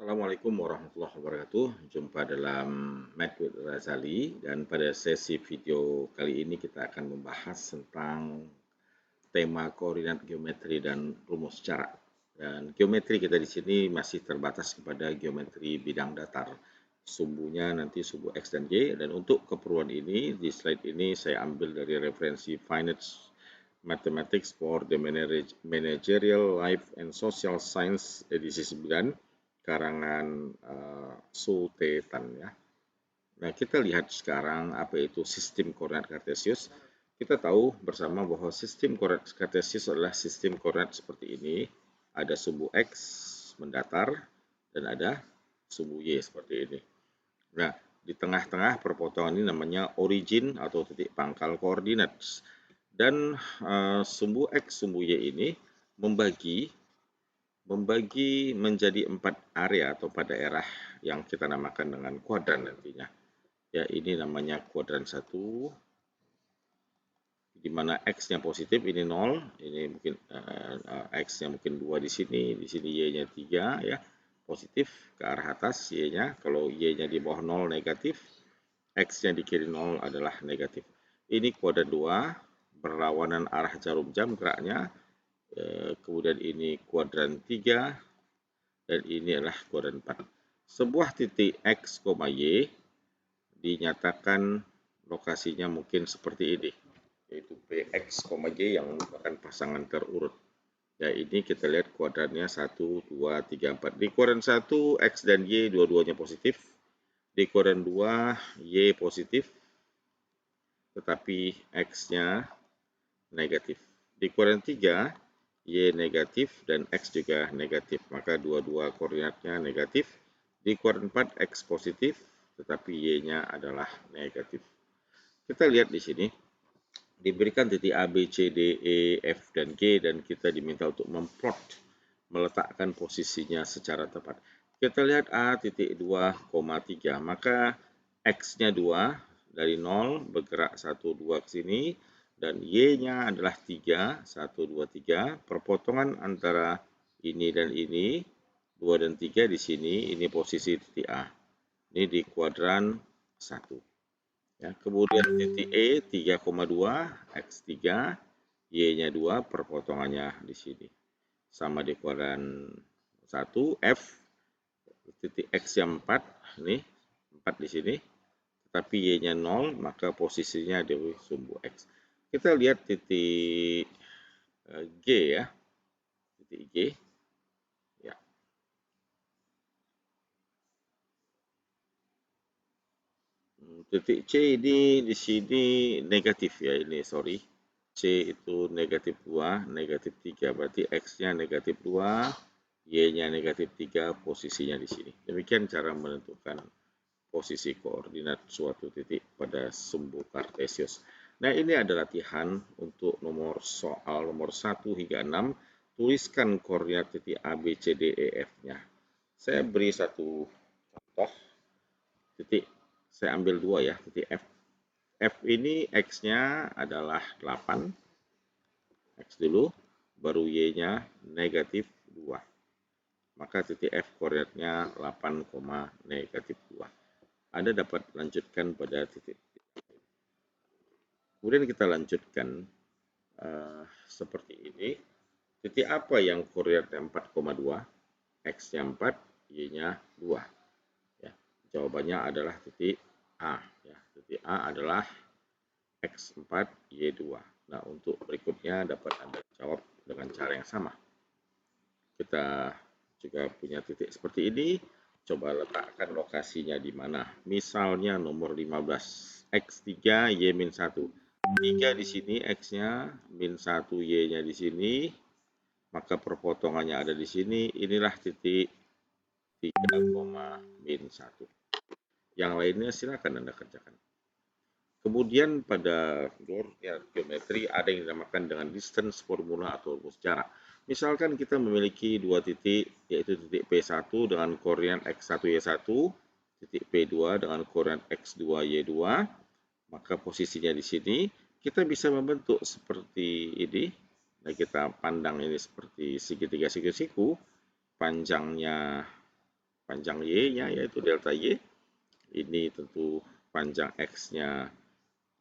Assalamualaikum warahmatullahi wabarakatuh. Jumpa dalam Math with Razali dan pada sesi video kali ini kita akan membahas tentang tema koordinat geometri dan rumus cara. Dan geometri kita di sini masih terbatas kepada geometri bidang datar. Sumbunya nanti sumbu X dan Y, dan untuk keperluan ini di slide ini saya ambil dari referensi Finance Mathematics for the Managerial Life and Social Science edisi 9 karangan Sutetan ya. Nah, kita lihat sekarang apa itu sistem koordinat kartesius. Kita tahu bersama bahwa sistem koordinat kartesius adalah sistem koordinat seperti ini. Ada sumbu X mendatar dan ada sumbu Y seperti ini. Nah, di tengah-tengah perpotongan ini namanya origin atau titik pangkal koordinat. Dan sumbu X, sumbu Y ini membagi menjadi 4 area atau pada daerah yang kita namakan dengan kuadran nantinya. Ya, ini namanya kuadran 1, di mana X-nya positif, ini 0, ini mungkin X-nya mungkin 2 di sini Y-nya 3 ya, positif ke arah atas Y-nya, kalau Y-nya di bawah 0 negatif, X-nya di kiri 0 adalah negatif. Ini kuadran 2, berlawanan arah jarum jam geraknya, kemudian ini kuadran 3, dan ini adalah kuadran 4. Sebuah titik X, Y dinyatakan lokasinya mungkin seperti ini, yaitu PX, Y yang merupakan pasangan terurut. Ya, ini kita lihat kuadrannya 1, 2, 3, 4. Di kuadran 1, X dan Y dua-duanya positif. Di kuadran 2, Y positif, tetapi X-nya negatif. Di kuadran 3, Y negatif dan X juga negatif, maka dua-dua koordinatnya negatif. Di kuadran 4, X positif, tetapi Y-nya adalah negatif. Kita lihat di sini, diberikan titik A, B, C, D, E, F, dan G, dan kita diminta untuk memplot, meletakkan posisinya secara tepat. Kita lihat A titik 2,3, maka X-nya 2, dari 0 bergerak 1, 2 ke sini, dan Y-nya adalah 3, 1, 2, 3. Perpotongan antara ini dan ini, 2 dan 3 di sini, ini posisi titik A. Ini di kuadran 1. Ya, kemudian titik E 3,2, X3, Y-nya 2, perpotongannya di sini. Sama di kuadran 1, F, titik X-nya 4, ini 4 di sini, tapi Y-nya 0, maka posisinya di sumbu X. Kita lihat titik G ya, titik G. Ya. Titik C ini di sini negatif ya, ini sorry. C itu negatif 2, negatif 3, berarti X-nya negatif 2, Y-nya negatif 3, posisinya di sini. Demikian cara menentukan posisi koordinat suatu titik pada sumbu kartesius. Nah, ini adalah latihan untuk soal nomor 1 hingga 6. Tuliskan koordinat titik A, B, C, D, E, F-nya. Saya beri satu contoh. Titik, saya ambil 2 ya, titik F. F ini X-nya adalah 8. X dulu, baru Y-nya negatif 2. Maka titik F koordinatnya 8, negatif 2. Anda dapat lanjutkan pada titik. Kemudian kita lanjutkan seperti ini. Titik apa yang koordinatnya 4,2? X-nya 4, Y-nya 2. Ya, jawabannya adalah titik A. Ya, titik A adalah X4, Y2. Nah, untuk berikutnya dapat Anda jawab dengan cara yang sama. Kita juga punya titik seperti ini. Coba letakkan lokasinya di mana. Misalnya nomor 15, X3, Y-1. 3 di sini X-nya, min 1 Y-nya di sini. Maka perpotongannya ada di sini. Inilah titik 3, min 1. Yang lainnya silakan Anda kerjakan. Kemudian pada geometri ada yang dinamakan dengan distance formula atau rumus jarak. Misalkan kita memiliki dua titik, yaitu titik P1 dengan koordinat X1, Y1, titik P2 dengan koordinat X2, Y2, maka posisinya di sini kita bisa membentuk seperti ini. Nah, kita pandang ini seperti segitiga siku-siku, panjangnya panjang Y-nya yaitu delta Y. Ini tentu panjang X-nya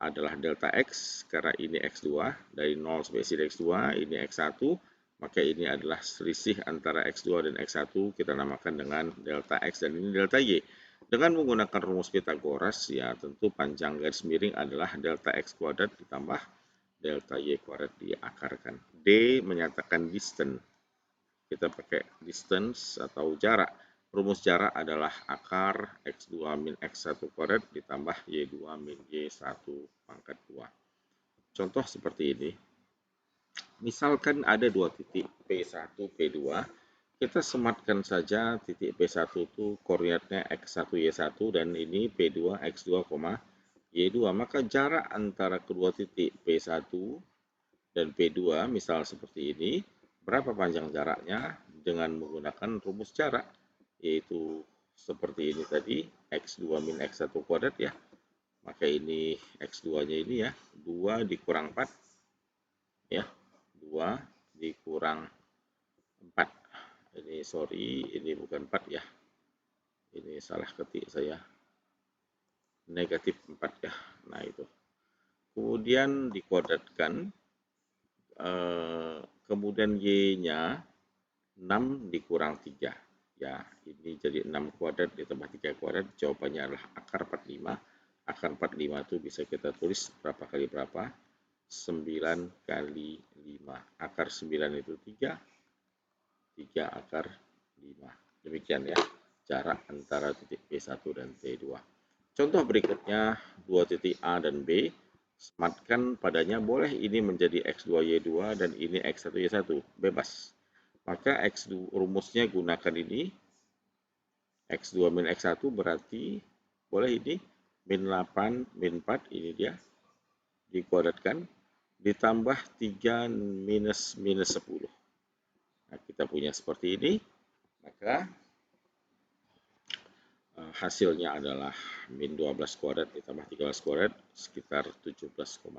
adalah delta X karena ini X2 dari 0 sampai sini X2, ini X1, maka ini adalah selisih antara X2 dan X1 kita namakan dengan delta X dan ini delta Y. Dengan menggunakan rumus Pythagoras ya tentu panjang garis miring adalah delta X kuadrat ditambah delta Y kuadrat diakarkan. D menyatakan distance. Kita pakai distance atau jarak. Rumus jarak adalah akar X2 min X1 kuadrat ditambah Y2 min Y1 pangkat 2. Contoh seperti ini. Misalkan ada dua titik P1, P2. Kita sematkan saja titik P1 itu koordinatnya X1, Y1 dan ini P2, X2, Y2. Maka jarak antara kedua titik P1 dan P2 misal seperti ini. Berapa panjang jaraknya dengan menggunakan rumus jarak? Yaitu seperti ini tadi, X2 min X1 kuadrat ya. Maka ini X2-nya ini ya, 2 dikurang 4. Ya, 2 dikurang 4. Ini sorry, ini bukan 4 ya. Ini salah ketik saya. Negatif 4 ya. Nah itu. Kemudian dikuadratkan. Kemudian Y-nya 6 dikurang 3. Ya, ini jadi 6 kuadrat ditambah 3 kuadrat. Jawabannya adalah akar 45. Akar 45 itu bisa kita tulis berapa kali berapa? 9 kali 5. Akar 9 itu 3. 3 akar 5. Demikian ya, jarak antara titik P1 dan P2. Contoh berikutnya, dua titik A dan B. Sematkan padanya boleh ini menjadi X2Y2 dan ini X1Y1. Bebas. Maka X2 rumusnya gunakan ini. X2 min X1 berarti boleh ini min 8 min 4 ini dia dikuadratkan ditambah 3 minus 10. Nah, kita punya seperti ini. Maka hasilnya adalah min 12 kuadrat ditambah 13 kuadrat sekitar 17,69.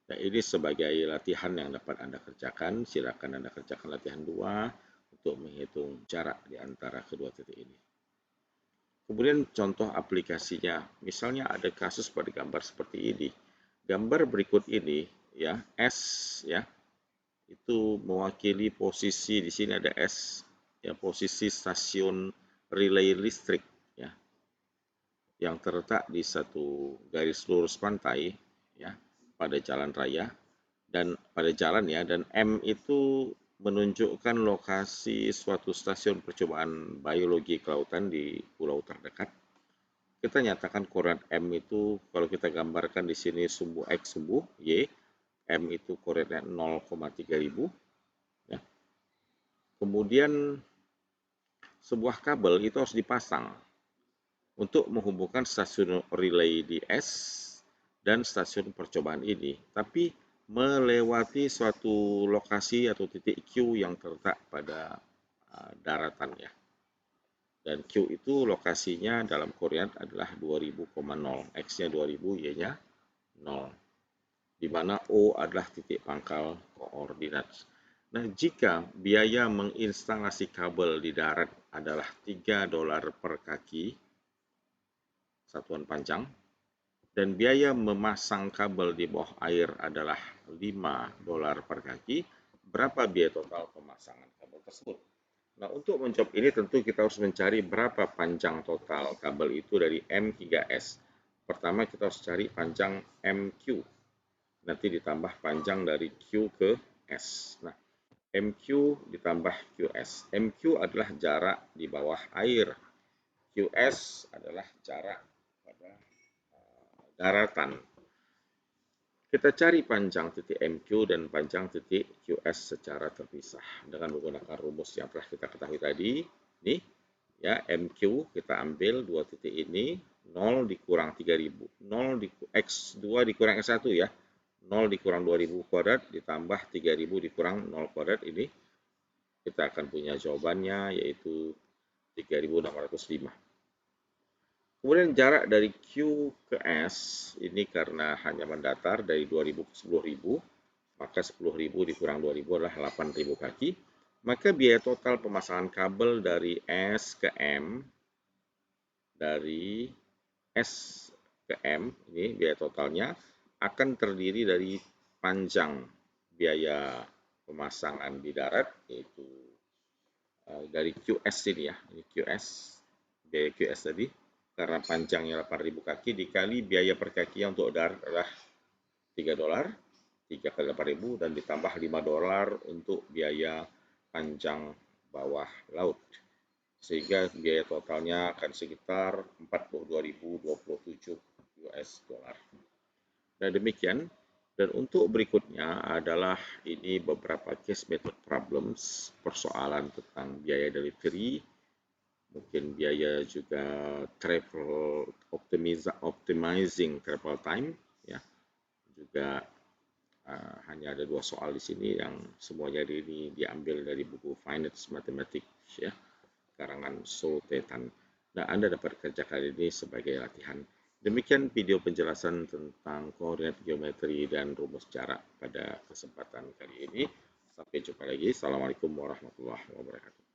Nah, ini sebagai latihan yang dapat Anda kerjakan. Silakan Anda kerjakan latihan 2 untuk menghitung jarak di antara kedua titik ini. Kemudian contoh aplikasinya, misalnya ada kasus pada gambar seperti ini. Gambar berikut ini ya, S ya. Itu mewakili posisi di sini ada S ya, posisi stasiun relay listrik ya. Yang terletak di satu garis lurus pantai ya, pada jalan raya dan pada jalan ya, dan M itu menunjukkan lokasi suatu stasiun percobaan biologi kelautan di pulau terdekat. Kita nyatakan koordinat M itu kalau kita gambarkan di sini sumbu X, sumbu Y, M itu koordinat 0,3000 ya. Kemudian sebuah kabel itu harus dipasang untuk menghubungkan stasiun relay di S dan stasiun percobaan ini, tapi melewati suatu lokasi atau titik Q yang terletak pada daratan ya. Dan Q itu lokasinya dalam koordinat adalah 2000,0. X-nya 2000, Y-nya 0. Di mana O adalah titik pangkal koordinat. Nah, jika biaya menginstalasi kabel di darat adalah $3 per kaki, satuan panjang, dan biaya memasang kabel di bawah air adalah $5 per kaki, berapa biaya total pemasangan kabel tersebut? Nah, untuk menjawab ini tentu kita harus mencari berapa panjang total kabel itu dari M hingga S. Pertama kita harus cari panjang MQ, nanti ditambah panjang dari Q ke S. Nah, MQ ditambah QS. MQ adalah jarak di bawah air. QS adalah jarak pada daratan. Kita cari panjang titik MQ dan panjang titik QS secara terpisah dengan menggunakan rumus yang telah kita ketahui tadi. Nih, ya, MQ kita ambil dua titik ini, 0 dikurang 3000. 0 X2 dikurang X1 ya. 0 dikurang 2000 kuadrat ditambah 3000 dikurang 0 kuadrat ini. Kita akan punya jawabannya yaitu 3605. Kemudian jarak dari Q ke S ini karena hanya mendatar dari 2000 ke 10.000, maka 10.000 dikurang 2000 adalah 8.000 kaki. Maka biaya total pemasangan kabel dari S ke M, dari S ke M, ini biaya totalnya akan terdiri dari panjang biaya pemasangan di darat, yaitu dari QS ini ya, ini QS, biaya QS tadi, karena panjangnya 8.000 kaki dikali biaya per kakinya untuk darat adalah $3, 3 kali 8.000 dan ditambah $5 untuk biaya panjang bawah laut. Sehingga biaya totalnya akan sekitar 42.027 US dollar. Nah, demikian. Dan untuk berikutnya adalah ini beberapa case method problems, persoalan tentang biaya delivery, mungkin biaya juga travel optimizing travel time, ya. Juga hanya ada 2 soal di sini yang semuanya ini diambil dari buku Finance Mathematics, ya, karangan Sultetan. Nah, Anda dapat kerjakan ini sebagai latihan. Demikian video penjelasan tentang koordinat geometri dan rumus jarak pada kesempatan kali ini. Sampai jumpa lagi. Assalamualaikum warahmatullahi wabarakatuh.